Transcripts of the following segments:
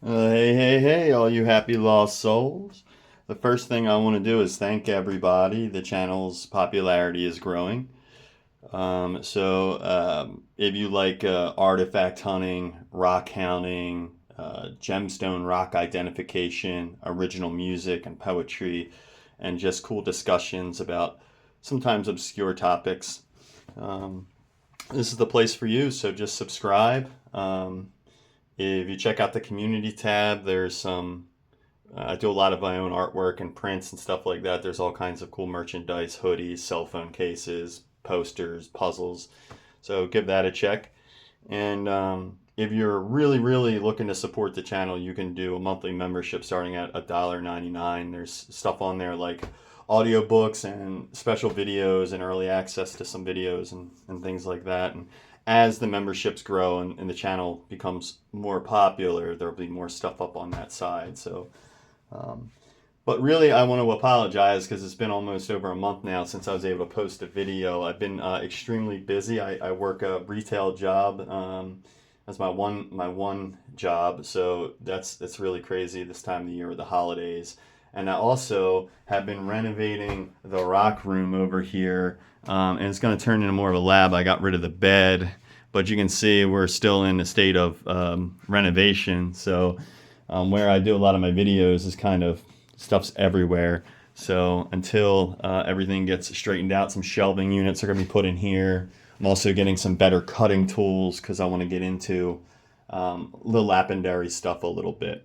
Hey, all you happy lost souls. The first thing I want to do is thank everybody. The channel's popularity is growing. If you like artifact hunting, rock hounding, gemstone rock identification, original music and poetry, and just cool discussions about sometimes obscure topics, um, this is the place for you. So just subscribe. If you check out the community tab, there's some. I do a lot of my own artwork and prints and stuff like that. There's all kinds of cool merchandise, hoodies, cell phone cases, posters, puzzles. So give that a check. And if you're really, really looking to support the channel, you can do a monthly membership starting at $1.99. There's stuff on there like audiobooks and special videos and early access to some videos and things like that. And as the memberships grow and the channel becomes more popular, there'll be more stuff up on that side. Um, but really, I want to apologize because it's been almost over a month now since I was able to post a video. I've been extremely busy. I work a retail job. That's my one job, so that's really crazy this time of the year with the holidays. And I also have been renovating the rock room over here, and it's going to turn into more of a lab. I got rid of the bed, but you can see we're still in a state of renovation. So where I do a lot of my videos is kind of stuff's everywhere. So until everything gets straightened out, some shelving units are going to be put in here. I'm also getting some better cutting tools because I want to get into the lapidary stuff a little bit.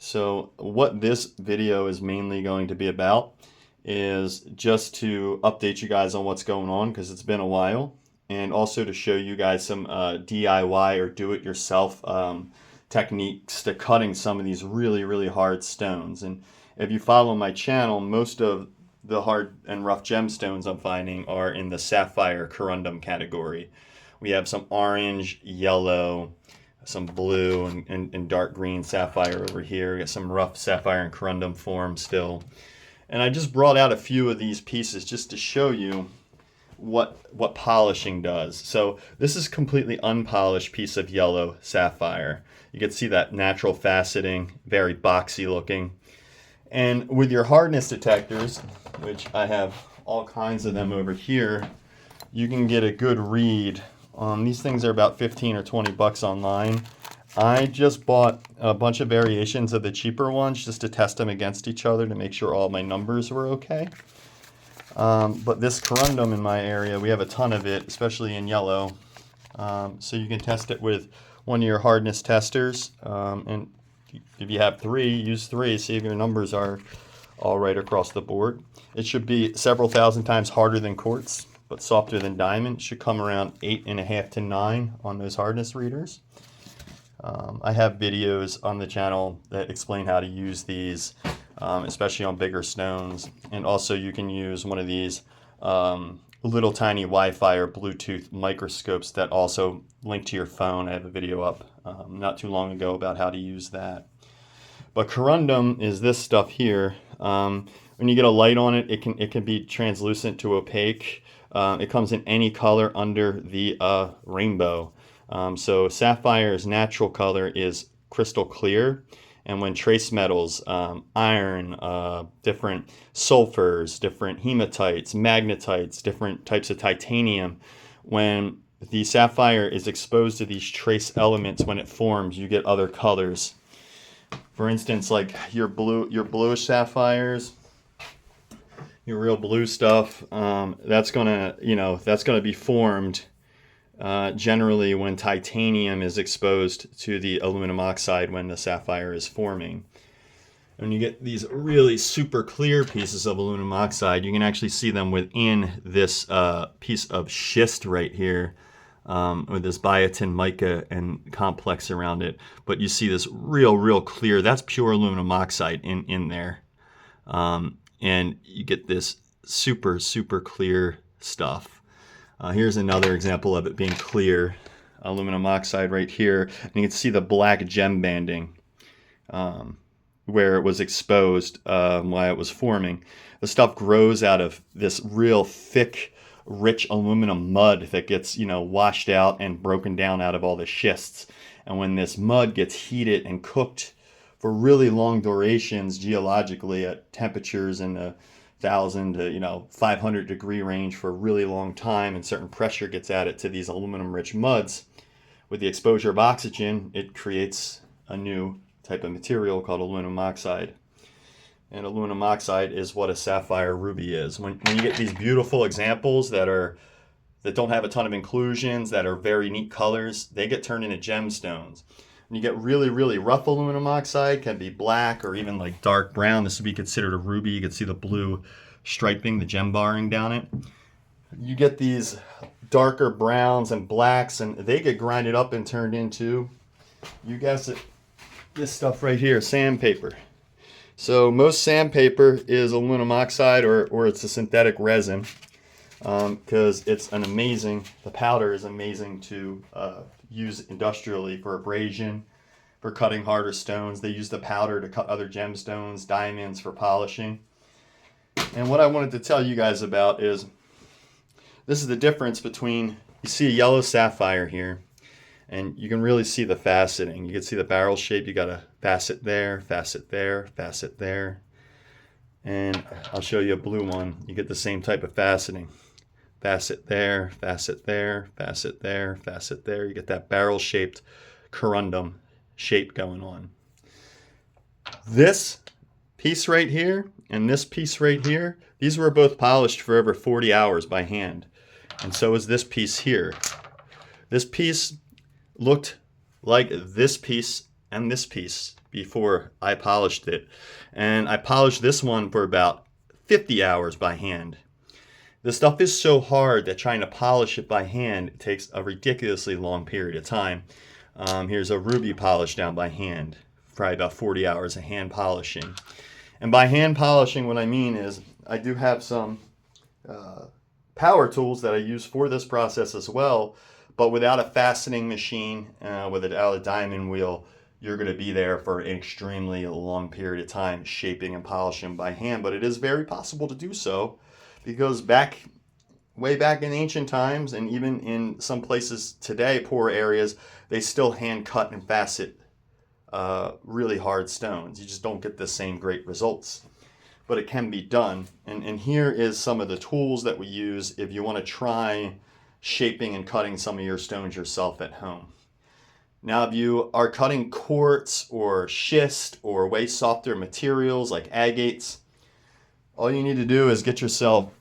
So what this video is mainly going to be about is just to update you guys on what's going on because it's been a while, and also to show you guys some DIY or do-it-yourself techniques to cutting some of these really, really hard stones. And if you follow my channel, most of the hard and rough gemstones I'm finding are in the sapphire corundum category. We have some orange, yellow, some blue, and dark green sapphire over here. We got some rough sapphire and corundum form still. And I just brought out a few of these pieces just to show you what polishing does. So this is completely unpolished piece of yellow sapphire. You can see that natural faceting, very boxy looking. And with your hardness detectors, which I have all kinds of them over here, you can get a good read. These things are about 15 or 20 bucks online. I just bought a bunch of variations of the cheaper ones just to test them against each other to make sure all my numbers were okay. But this corundum in my area, we have a ton of it, especially in yellow. So you can test it with one of your hardness testers. And if you have three, use three. See if your numbers are all right across the board. It should be several thousand times harder than quartz, but softer than diamond. It should come around 8.5 to 9 on those hardness readers. I have videos on the channel that explain how to use these, especially on bigger stones. And also you can use one of these little tiny Wi-Fi or Bluetooth microscopes that also link to your phone. I have a video up not too long ago about how to use that. But corundum is this stuff here. When you get a light on it, it can be translucent to opaque. It comes in any color under the rainbow. So sapphire's natural color is crystal clear, and when trace metals, iron, different sulfurs, different hematites, magnetites, different types of titanium, when the sapphire is exposed to these trace elements, when it forms, you get other colors. For instance, like your bluish sapphires, your real blue stuff, that's gonna be formed generally when titanium is exposed to the aluminum oxide when the sapphire is forming. When you get these really super clear pieces of aluminum oxide, you can actually see them within this piece of schist right here, with this biotin mica and complex around it. But you see this real clear, that's pure aluminum oxide in there. And you get this super clear stuff. Here's another example of it being clear, aluminum oxide right here. And you can see the black gem banding where it was exposed while it was forming. The stuff grows out of this real thick, rich aluminum mud that gets, washed out and broken down out of all the schists. And when this mud gets heated and cooked for really long durations geologically at temperatures in the 1,000 to 500 degree range for a really long time, and certain pressure gets added to these aluminum rich muds. With the exposure of oxygen, it creates a new type of material called aluminum oxide. And aluminum oxide is what a sapphire ruby is. When you get these beautiful examples that don't have a ton of inclusions, that are very neat colors, they get turned into gemstones. When you get really, really rough aluminum oxide, can be black or even like dark brown. This would be considered a ruby. You can see the blue striping, the gem barring down it. You get these darker browns and blacks, and they get grinded up and turned into, you guess it, this stuff right here, sandpaper. So most sandpaper is aluminum oxide, or it's a synthetic resin, because it's an amazing, the powder is amazing to use industrially for abrasion, for cutting harder stones. They use the powder to cut other gemstones, diamonds for polishing. And what I wanted to tell you guys about is, this is the difference between, you see a yellow sapphire here, and you can really see the faceting. You can see the barrel shape. You got a facet there, facet there, facet there. And I'll show you a blue one. You get the same type of faceting. Facet there, facet there, facet there, facet there. You get that barrel-shaped corundum shape going on. This piece right here and this piece right here, these were both polished for over 40 hours by hand. And so is this piece here. This piece looked like this piece and this piece before I polished it. And I polished this one for about 50 hours by hand. The stuff is so hard that trying to polish it by hand takes a ridiculously long period of time. Here's a ruby polished down by hand, probably about 40 hours of hand polishing. And by hand polishing, what I mean is I do have some power tools that I use for this process as well, but without a faceting machine, without a diamond wheel, you're going to be there for an extremely long period of time shaping and polishing by hand. But it is very possible to do so, because way back in ancient times, and even in some places today, poor areas, they still hand cut and facet really hard stones. You just don't get the same great results, but it can be done. And here is some of the tools that we use if you want to try shaping and cutting some of your stones yourself at home. Now, if you are cutting quartz or schist or way softer materials like agates, all you need to do is get yourself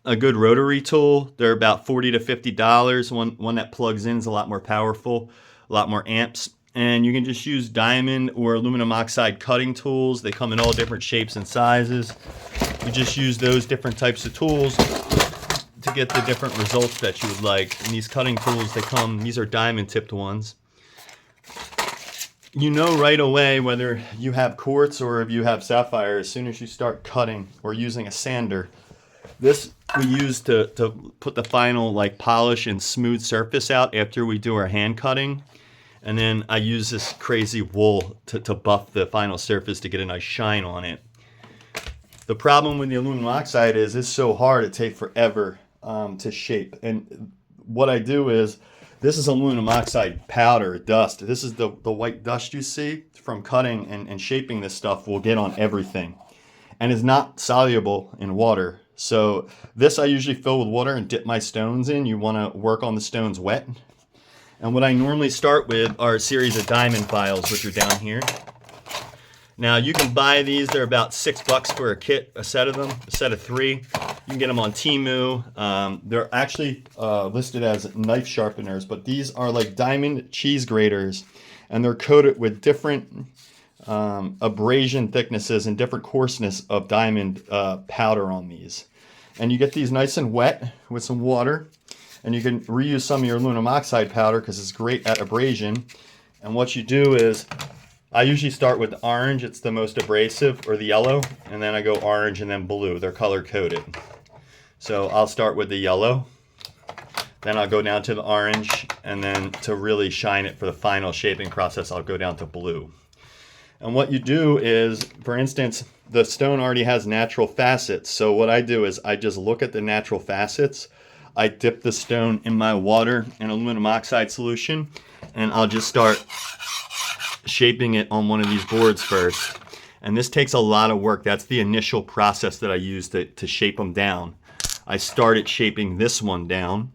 a good rotary tool. They're about $40 to $50. One that plugs in is a lot more powerful, a lot more amps. And you can just use diamond or aluminum oxide cutting tools. They come in all different shapes and sizes. You just use those different types of tools to get the different results that you would like. And these cutting tools, these are diamond tipped ones. You know right away whether you have quartz or if you have sapphire as soon as you start cutting or using a sander. This we use to put the final polish and smooth surface out after we do our hand cutting. And then I use this crazy wool to buff the final surface to get a nice shine on it. The problem with the aluminum oxide is it's so hard, it takes forever to shape. And what I do is, this is aluminum oxide powder, dust. This is the white dust you see from cutting and shaping this stuff will get on everything. And is not soluble in water. So this I usually fill with water and dip my stones in. You want to work on the stones wet. And what I normally start with are a series of diamond files, which are down here. Now you can buy these, they're about $6 for a kit, a set of them, a set of 3. You can get them on Temu. They're actually listed as knife sharpeners, but these are like diamond cheese graters, and they're coated with different abrasion thicknesses and different coarseness of diamond powder on these. And you get these nice and wet with some water, and you can reuse some of your aluminum oxide powder because it's great at abrasion. And what you do is, I usually start with orange, it's the most abrasive, or the yellow, and then I go orange and then blue. They're color coded. So I'll start with the yellow, then I'll go down to the orange, and then to really shine it for the final shaping process, I'll go down to blue. And what you do is, for instance, the stone already has natural facets. So what I do is I just look at the natural facets. I dip the stone in my water and aluminum oxide solution, and I'll just start shaping it on one of these boards first. And this takes a lot of work. That's the initial process that I use to shape them down. I started shaping this one down,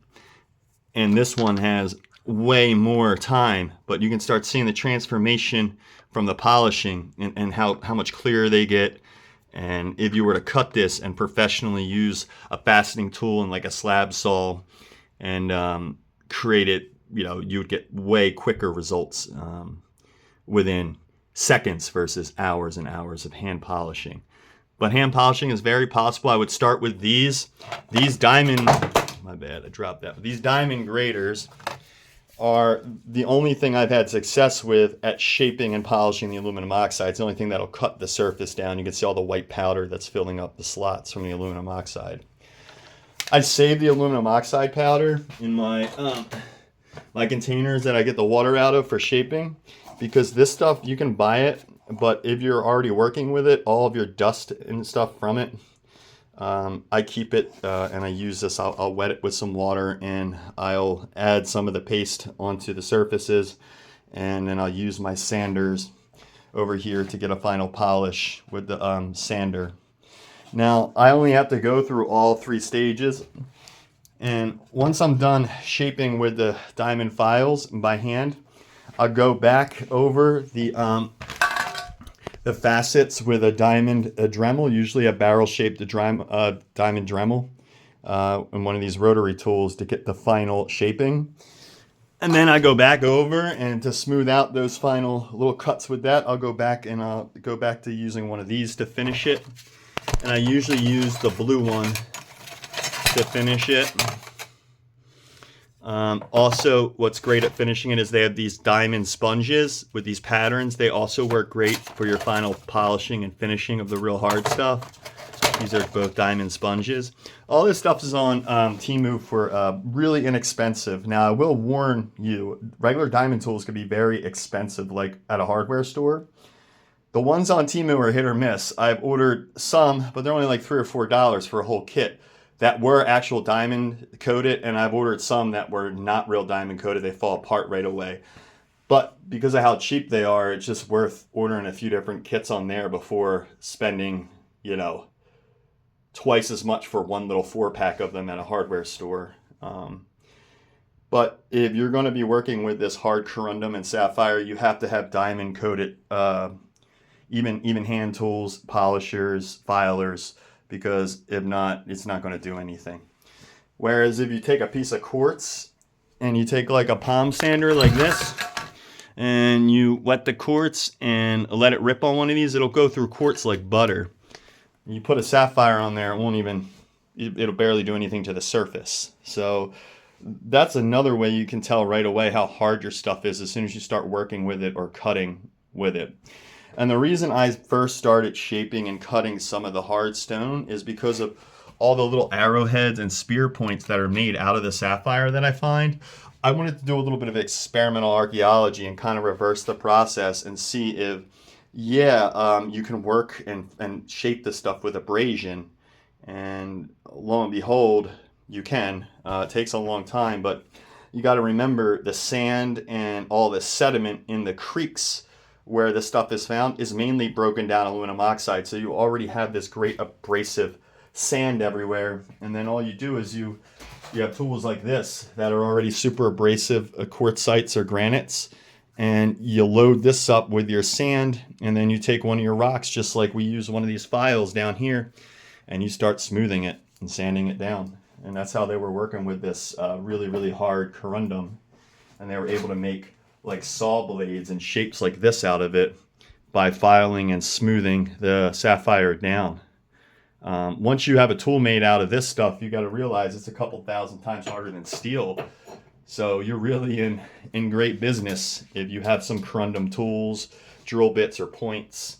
and this one has way more time, but you can start seeing the transformation from the polishing and how much clearer they get. And if you were to cut this and professionally use a faceting tool and like a slab saw and create it, you would get way quicker results within seconds versus hours and hours of hand polishing. But hand polishing is very possible. I would start with these diamond, my bad, I dropped that. These diamond graders are the only thing I've had success with at shaping and polishing the aluminum oxide. It's the only thing that'll cut the surface down. You can see all the white powder that's filling up the slots from the aluminum oxide. I save the aluminum oxide powder in my my containers that I get the water out of for shaping, because this stuff, you can buy it, but if you're already working with it, all of your dust and stuff from it, I keep it and I use this. I'll wet it with some water and I'll add some of the paste onto the surfaces, and then I'll use my sanders over here to get a final polish with the sander. Now, I only have to go through all 3 stages, and once I'm done shaping with the diamond files by hand, I'll go back over the facets with a diamond Dremel, usually a barrel-shaped diamond Dremel, and one of these rotary tools to get the final shaping. And then I go back over, and to smooth out those final little cuts with that, I'll go back and I'll go back to using one of these to finish it. And I usually use the blue one to finish it. Also, what's great at finishing it is they have these diamond sponges with these patterns. They also work great for your final polishing and finishing of the real hard stuff. These are both diamond sponges. All this stuff is on Temu for really inexpensive. Now, I will warn you, regular diamond tools can be very expensive, like at a hardware store. The ones on Temu are hit or miss. I've ordered some, but they're only like $3 or $4 for a whole kit that were actual diamond coated, and I've ordered some that were not real diamond coated. They fall apart right away. But because of how cheap they are, it's just worth ordering a few different kits on there before spending, twice as much for one little 4-pack of them at a hardware store. But if you're going to be working with this hard corundum and sapphire, you have to have diamond coated, even hand tools, polishers, filers, because if not, it's not going to do anything. Whereas if you take a piece of quartz and you take like a palm sander like this, and you wet the quartz and let it rip on one of these, it'll go through quartz like butter. You put a sapphire on there, it'll barely do anything to the surface. So that's another way you can tell right away how hard your stuff is as soon as you start working with it or cutting with it. And the reason I first started shaping and cutting some of the hard stone is because of all the little arrowheads and spear points that are made out of the sapphire that I find. I wanted to do a little bit of experimental archaeology and kind of reverse the process and see if, you can work and shape this stuff with abrasion. And lo and behold, you can. It takes a long time, but you got to remember the sand and all the sediment in the creeks where this stuff is found is mainly broken down aluminum oxide. So you already have this great abrasive sand everywhere. And then all you do is you have tools like this that are already super abrasive, quartzites or granites. And you load this up with your sand, and then you take one of your rocks, just like we use one of these files down here, and you start smoothing it and sanding it down. And that's how they were working with this really, really hard corundum. And they were able to make like saw blades and shapes like this out of it by filing and smoothing the sapphire down. Once you have a tool made out of this stuff, you got to realize it's a couple thousand times harder than steel. So you're really in great business if you have some corundum tools, drill bits or points.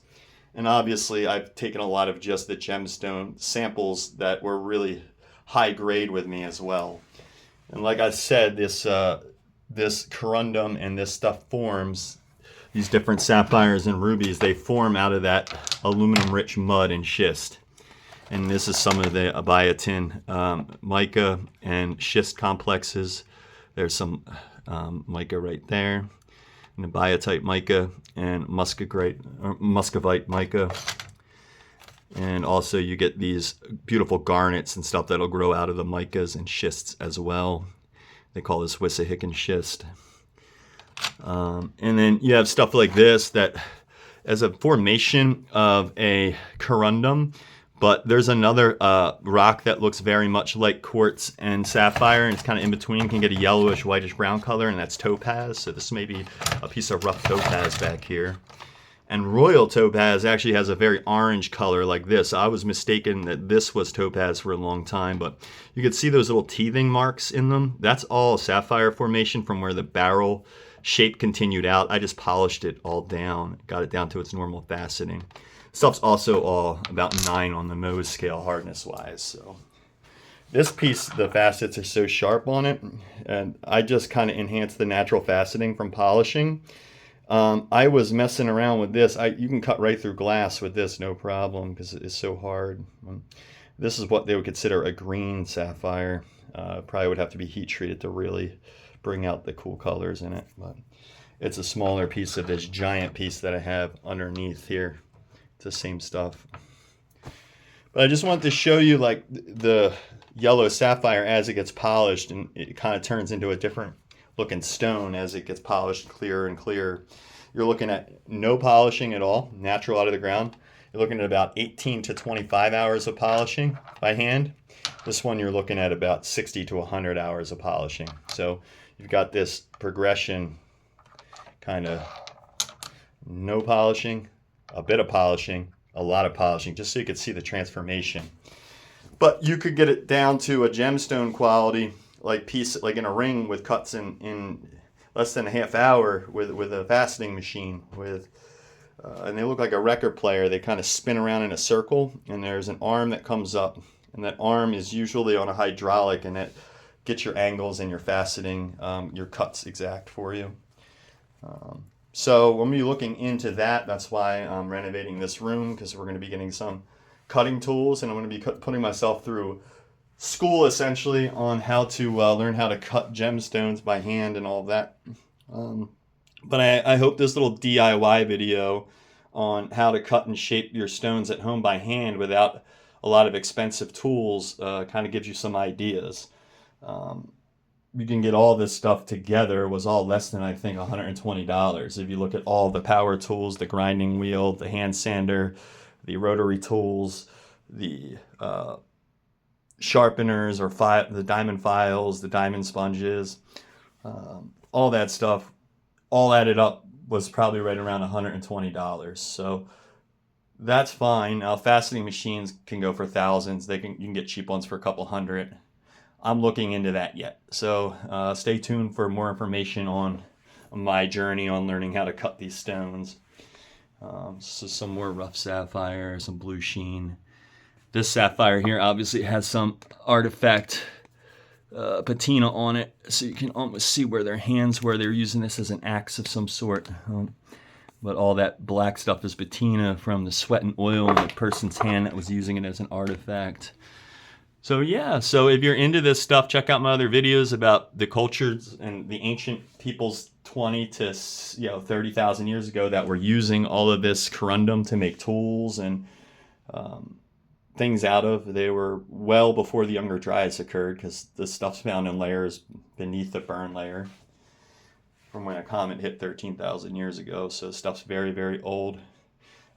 And obviously I've taken a lot of just the gemstone samples that were really high grade with me as well. And like I said, this corundum and this stuff forms, these different sapphires and rubies, they form out of that aluminum rich mud and schist. And this is some of the Abiatin mica and schist complexes. There's some mica right there. and biotite mica and muscovite mica. And also you get these beautiful garnets and stuff that'll grow out of the micas and schists as well. They call this Wissahickon schist. And then you have stuff like this that as a formation of a corundum, but there's another rock that looks very much like quartz and sapphire, and it's kind of in between. You can get a yellowish, whitish brown color, and that's topaz. So this may be a piece of rough topaz back here. And royal topaz actually has a very orange color like this. I was mistaken that this was topaz for a long time, but you can see those little teething marks in them. That's all sapphire formation from where the barrel shape continued out. I just polished it all down, got it down to its normal faceting. Stuff's also all about 9 on the Mohs scale hardness wise. So this piece, the facets are so sharp on it, and I just kind of enhanced the natural faceting from polishing. I was messing around with this. You can cut right through glass with this, no problem, because it's so hard. This is what they would consider a green sapphire. Probably would have to be heat treated to really bring out the cool colors in it. But it's a smaller piece of this giant piece that I have underneath here. It's the same stuff. But I just wanted to show you like the yellow sapphire as it gets polished, and it kind of turns into a different looking stone as it gets polished clearer and clearer. You're looking at no polishing at all, natural out of the ground. You're looking at about 18 to 25 hours of polishing by hand. This one you're looking at about 60 to 100 hours of polishing. So you've got this progression, kind of no polishing, a bit of polishing, a lot of polishing, just so you could see the transformation. But you could get it down to a gemstone quality, like in a ring with cuts in less than a half hour with a faceting machine and they look like a record player. They kind of spin around in a circle, and there's an arm that comes up, and that arm is usually on a hydraulic, and it gets your angles and your faceting, your cuts exact for you. So when we're looking into that, that's why I'm renovating this room, because we're going to be getting some cutting tools, and I'm going to be putting myself through school essentially on how to learn how to cut gemstones by hand and all of that. But I hope this little DIY video on how to cut and shape your stones at home by hand without a lot of expensive tools kind of gives you some ideas. You can get all this stuff together. It was all less than, I think, $120. If you look at all the power tools, the grinding wheel, the hand sander, the rotary tools, the sharpeners or the diamond files, the diamond sponges, all that stuff, all added up was probably right around $120. So that's fine. Now faceting machines can go for thousands. You can get cheap ones for a couple hundred. I'm looking into that yet. So stay tuned for more information on my journey on learning how to cut these stones. So some more rough sapphire, some blue sheen. This sapphire here obviously has some artifact patina on it, so you can almost see where their hands were. They're using this as an axe of some sort. But all that black stuff is patina from the sweat and oil in the person's hand that was using it as an artifact. So yeah, so if you're into this stuff, check out my other videos about the cultures and the ancient peoples 20 to 30,000 years ago that were using all of this corundum to make tools and things out of. They were well before the Younger Dryas occurred, because the stuff's found in layers beneath the burn layer from when a comet hit 13,000 years ago. So stuff's very, very old.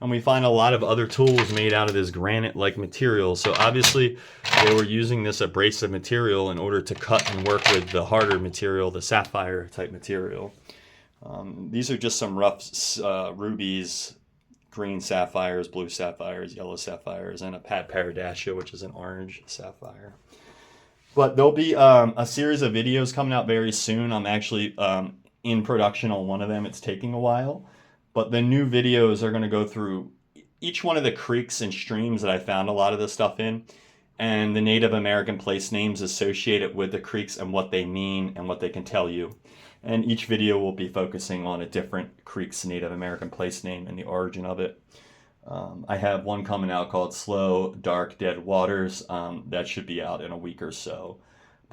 And we find a lot of other tools made out of this granite-like material. So obviously they were using this abrasive material in order to cut and work with the harder material, the sapphire type material. These are just some rough rubies, green sapphires, blue sapphires, yellow sapphires, and a Pad Paradassia, which is an orange sapphire. But there'll be a series of videos coming out very soon. I'm actually in production on one of them. It's taking a while. But the new videos are going to go through each one of the creeks and streams that I found a lot of this stuff in, and the Native American place names associated with the creeks and what they mean and what they can tell you. And each video will be focusing on a different creek's Native American place name and the origin of it. I have one coming out called Slow, Dark, Dead Waters. That should be out in a week or so.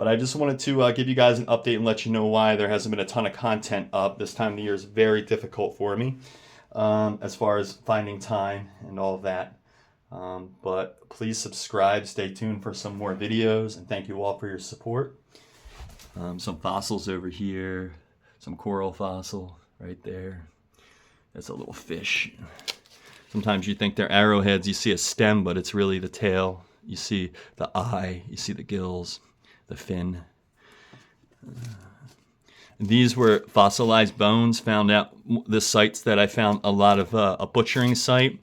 But I just wanted to give you guys an update and let you know why there hasn't been a ton of content up. This time of the year is very difficult for me as far as finding time and all of that. But please subscribe, stay tuned for some more videos, and thank you all for your support. Some fossils over here, some coral fossil right there. That's a little fish. Sometimes you think they're arrowheads, you see a stem, but it's really the tail. You see the eye, you see the gills, the fin. These were fossilized bones found out the sites that I found a lot of a butchering site.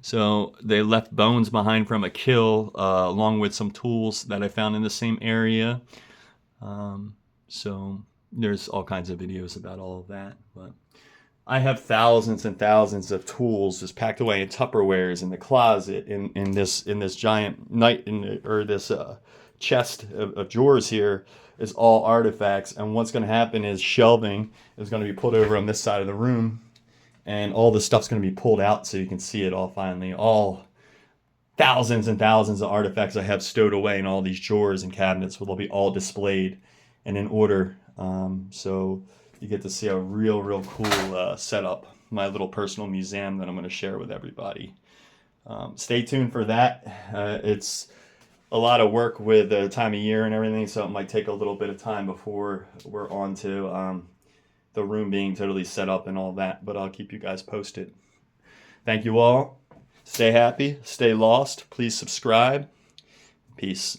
So they left bones behind from a kill along with some tools that I found in the same area. So there's all kinds of videos about all of that. But I have thousands and thousands of tools just packed away in Tupperwares in the closet in this giant this chest of drawers here is all artifacts. And what's going to happen is shelving is going to be put over on this side of the room, and all the stuff's going to be pulled out so you can see it all finally. All thousands and thousands of artifacts I have stowed away in all these drawers and cabinets will be all displayed and in order. So you get to see a real cool setup, my little personal museum that I'm going to share with everybody. Stay tuned for that. It's a lot of work with the time of year and everything, so it might take a little bit of time before we're on to the room being totally set up and all that, but I'll keep you guys posted. Thank you all. Stay happy, stay lost. Please subscribe. Peace.